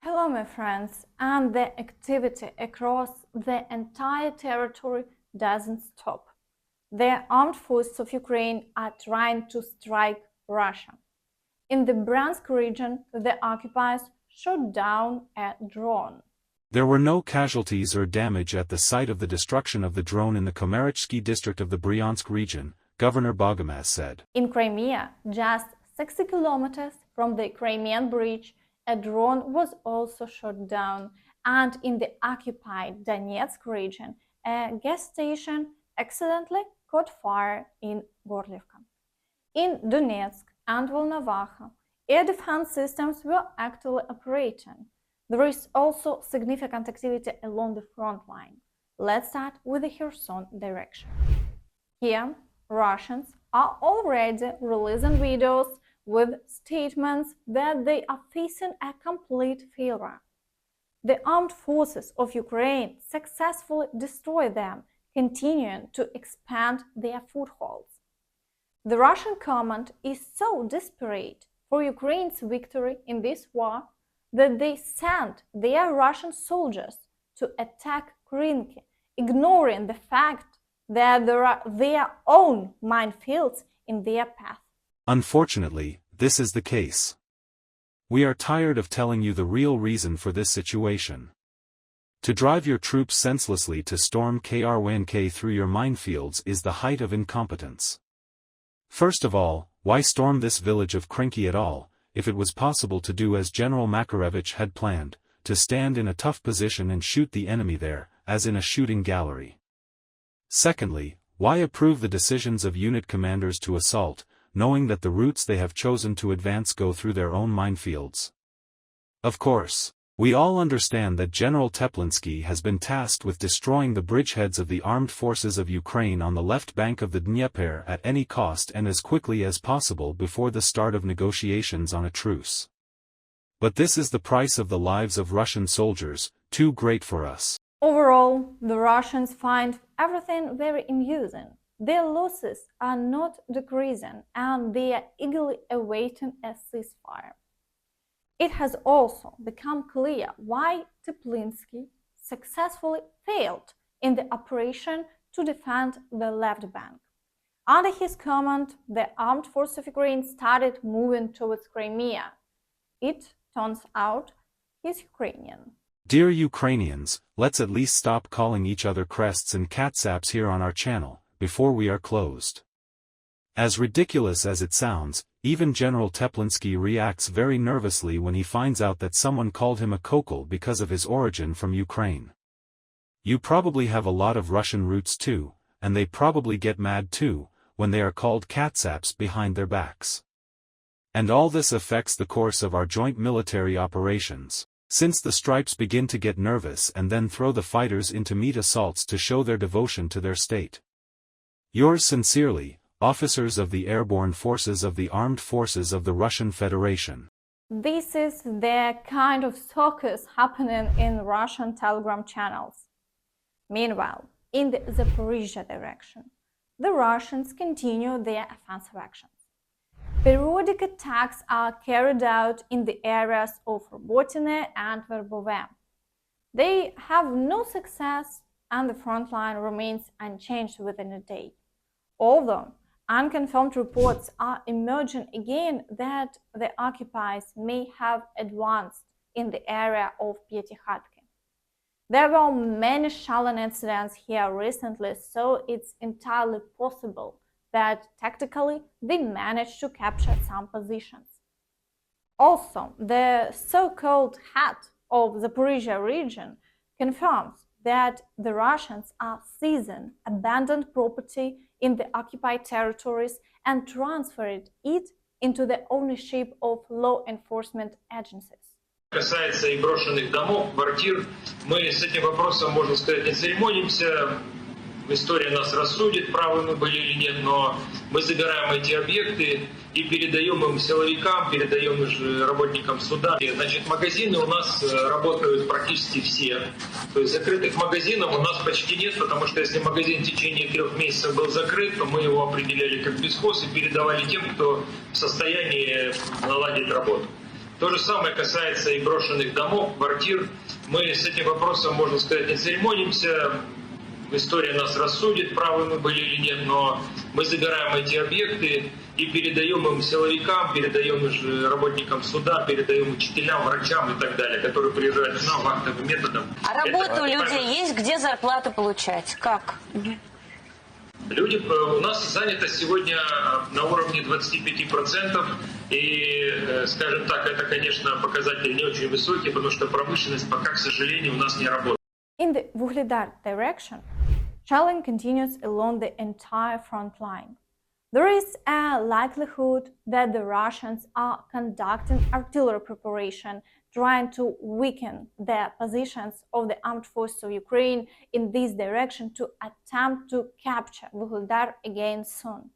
Hello, my friends, and the activity across the entire territory doesn't stop. The armed forces of Ukraine are trying to strike Russia. In the Bryansk region, the occupiers shot down a drone. There were no casualties or damage at the site of the destruction of the drone in the Komarechsky district of the Bryansk region, Governor Bakhmut said. In Crimea, just 60 kilometers from the Crimean bridge, a drone was also shot down, and in the occupied Donetsk region, a gas station accidentally caught fire in Gorlivka. In Donetsk and Volnovakha, air defense systems were actively operating. There is also significant activity along the front line. Let's start with the Kherson direction. Here, Russians are already releasing videos with statements that they are facing a complete failure. The armed forces of Ukraine successfully destroy them, continuing to expand their footholds. The Russian command is so desperate for Ukraine's victory in this war that they sent their Russian soldiers to attack Krinky, ignoring the fact that there are their own minefields in their path. Unfortunately, this is the case. We are tired of telling you the real reason for this situation. To drive your troops senselessly to storm Khromove through your minefields is the height of incompetence. First of all, why storm this village of Krinky at all, if it was possible to do as General Makarevich had planned, to stand in a tough position and shoot the enemy there, as in a shooting gallery? Secondly, why approve the decisions of unit commanders to assault, knowing that the routes they have chosen to advance go through their own minefields? Of course, we all understand that General Teplinsky has been tasked with destroying the bridgeheads of the armed forces of Ukraine on the left bank of the Dnieper at any cost and as quickly as possible before the start of negotiations on a truce. But this is the price of the lives of Russian soldiers, too great for us. Overall, the Russians find everything very amusing. Their losses are not decreasing, and they are eagerly awaiting a ceasefire. It has also become clear why Teplinsky successfully failed in the operation to defend the left bank. Under his command, the armed forces of Ukraine started moving towards Crimea. It turns out he's Ukrainian. Dear Ukrainians, let's at least stop calling each other crests and catsaps here on our channel, before we are closed. As ridiculous as it sounds, even General Teplinsky reacts very nervously when he finds out that someone called him a kokol because of his origin from Ukraine. You probably have a lot of Russian roots too, and they probably get mad too, when they are called catsaps behind their backs. And all this affects the course of our joint military operations, since the stripes begin to get nervous and then throw the fighters into meat assaults to show their devotion to their state. Yours sincerely, officers of the airborne forces of the armed forces of the Russian Federation. This is the kind of circus happening in Russian Telegram channels. Meanwhile, in the Zaporizhzhia direction, the Russians continue their offensive actions. Periodic attacks are carried out in the areas of Robotyne and Verbove. They have no success, and the front line remains unchanged within a day. Although unconfirmed reports are emerging again that the occupiers may have advanced in the area of Pyatikhatki. There were many shelling incidents here recently, so it's entirely possible that tactically they managed to capture some positions. Also, the so-called head of the Zaporizhzhia region confirms that the Russians are seizing abandoned property in the occupied territories and transferring it into the ownership of law enforcement agencies. Касается и брошенных домов, квартир, мы с этим вопросом, можно сказать, не церемонимся. История нас рассудит, правы мы были или нет, но мы забираем эти объекты и передаем им силовикам, передаем их работникам суда. Значит, магазины у нас работают практически все. То есть закрытых магазинов у нас почти нет, потому что если магазин в течение 3 месяцев был закрыт, то мы его определяли как бесхоз и передавали тем, кто в состоянии наладить работу. То же самое касается и брошенных домов, квартир. Мы с этим вопросом, можно сказать, не церемонимся. История нас рассудит, правы мы были или нет, но мы забираем эти объекты и передаем им силовикам, передаем их работникам суда, передаем учителям, врачам и так далее, которые приезжают к нам вахтовым методом. А работа у людей есть, где зарплату получать? Как? Люди, у нас занятость сегодня на уровне 25%, и, скажем так, это, конечно, показатели не очень высокие, потому что промышленность пока, к сожалению, у нас не работает. In the Vuhledar direction, shelling continues along the entire front line. There is a likelihood that the Russians are conducting artillery preparation, trying to weaken the positions of the armed forces of Ukraine in this direction to attempt to capture Vuhledar again soon.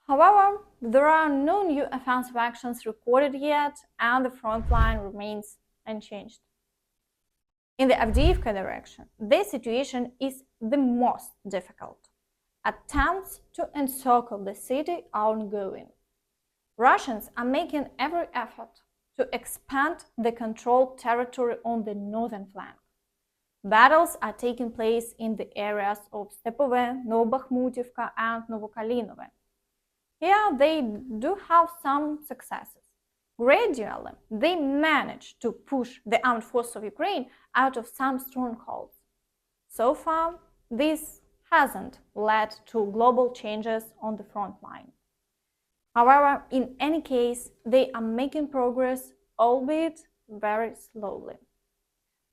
However, there are no new offensive actions recorded yet, and the front line remains unchanged. In the Avdiivka direction, the situation is the most difficult. Attempts to encircle the city are ongoing. Russians are making every effort to expand the controlled territory on the northern flank. Battles are taking place in the areas of Stepove, Novobakhmutivka, and Novokalinove. Here they do have some successes. Gradually, they manage to push the armed forces of Ukraine out of some strongholds. So far, this hasn't led to global changes on the front line. However, in any case, they are making progress, albeit very slowly.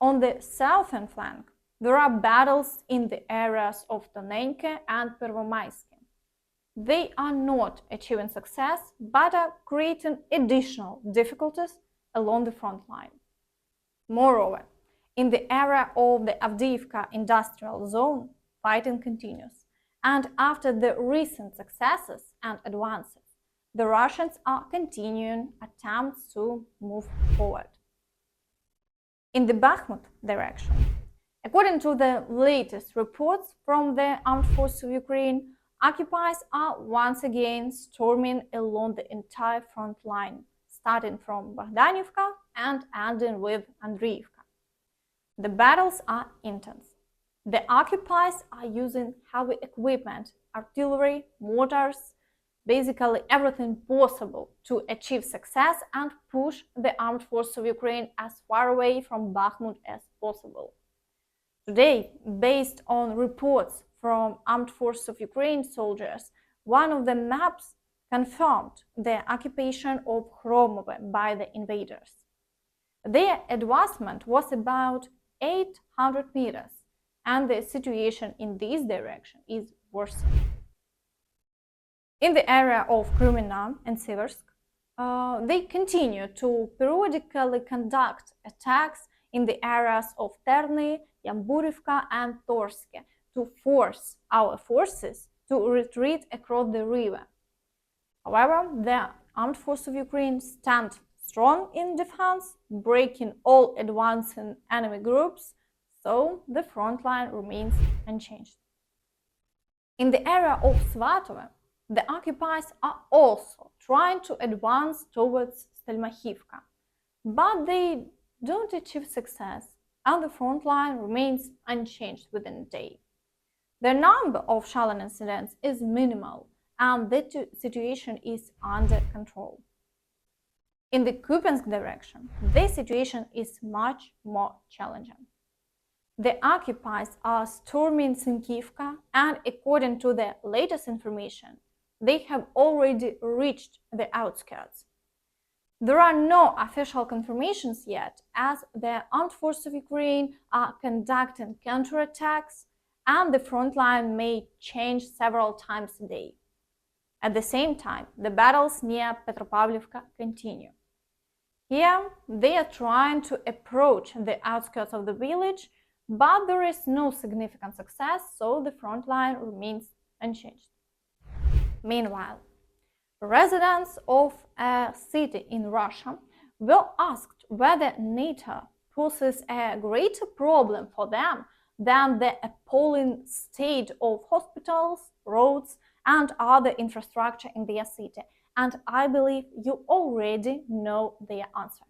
On the southern flank, there are battles in the areas of Tonenke and Pervomaisky. They are not achieving success, but are creating additional difficulties along the front line. Moreover, in the area of the Avdiivka industrial zone, fighting continues, and after the recent successes and advances, the Russians are continuing attempts to move forward. In the Bakhmut direction, according to the latest reports from the armed forces of Ukraine, occupiers are once again storming along the entire front line, starting from Bogdanivka and ending with Avdiivka. The battles are intense. The occupiers are using heavy equipment, artillery, mortars, basically everything possible to achieve success and push the armed forces of Ukraine as far away from Bakhmut as possible. Today, based on reports from armed forces of Ukraine soldiers, one of the maps confirmed the occupation of Khromove by the invaders. Their advancement was about 800 meters, and the situation in this direction is worsening. In the area of Khromove and Seversk, they continue to periodically conduct attacks in the areas of Terny, Yamburivka, and Torske, to force our forces to retreat across the river. However, the armed forces of Ukraine stand strong in defense, breaking all advancing enemy groups, so the front line remains unchanged. In the area of Svatove, the occupiers are also trying to advance towards Stelmachivka, but they don't achieve success, and the front line remains unchanged within a day. The number of shelling incidents is minimal, and the situation is under control. In the Kupyansk direction, the situation is much more challenging. The occupiers are storming Sinkivka, and according to the latest information, they have already reached the outskirts. There are no official confirmations yet, as the armed forces of Ukraine are conducting counterattacks, and the front line may change several times a day. At the same time, the battles near Petropavlivka continue. Here, they are trying to approach the outskirts of the village, but there is no significant success, so the front line remains unchanged. Meanwhile, residents of a city in Russia were asked whether NATO poses a greater problem for them than the appalling state of hospitals, roads, and other infrastructure in their city, and I believe you already know the answer.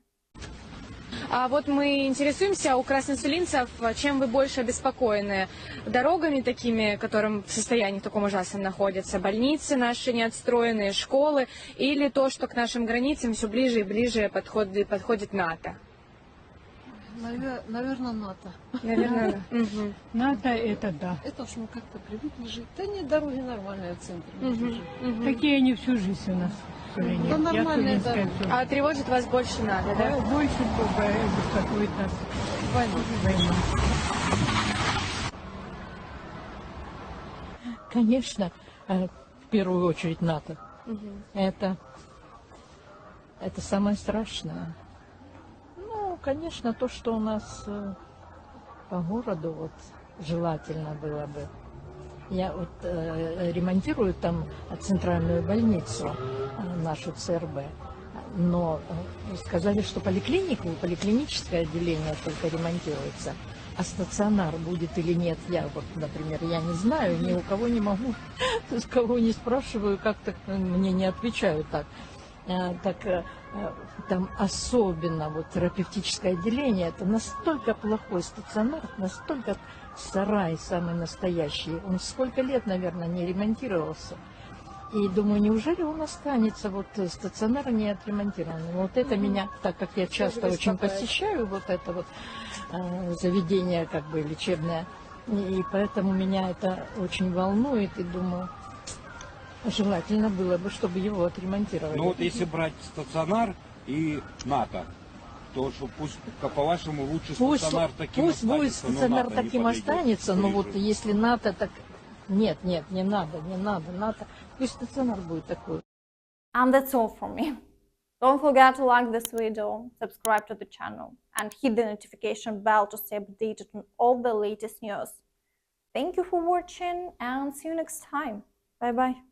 А вот мы интересуемся у красноселинцев, чем вы больше обеспокоены? Дорогами такими, которым в состоянии таком ужасном находятся, больницы наши неотстроенные, школы, или то, что к нашим границам все ближе и ближе подходит НАТО? Наверное, НАТО. Наверное, да. НАТО это да. Это уж мы как-то привыкли жить. Да нет, дороги нормальные в центре. Такие они всю жизнь у нас. Да нормальные дороги. А тревожит вас больше НАТО, да? Больше беспокоит нас война. Конечно, в первую очередь НАТО. Это самое страшное. Ну, конечно, то, что у нас по городу вот желательно было бы. Я вот ремонтирую там центральную больницу, нашу ЦРБ, но сказали, что поликлиническое отделение только ремонтируется, а стационар будет или нет, я вот, например, я не знаю, ни у кого не могу, с кого не спрашиваю, как-то мне не отвечают так. Там особенно вот терапевтическое отделение, это настолько плохой стационар, настолько сарай самый настоящий. Он сколько лет, наверное, не ремонтировался. И думаю, неужели он останется вот стационар не отремонтированным? Вот это меня, так как я часто очень посещаю вот это вот заведение как бы лечебное, и поэтому меня это очень волнует, и думаю, желательно было бы, чтобы его отремонтировали. Ну вот если брать стационар и НАТО, то что пусть, по-вашему, лучше стационар таким пусть останется. Будет стационар таким останется, но вот если НАТО, так нет, не надо, НАТО, пусть стационар будет такой. And that's all from me. Don't forget to like this video, subscribe to the channel, and hit the notification bell to stay updated on all the latest news. Thank you for watching, and see you next time. Bye bye.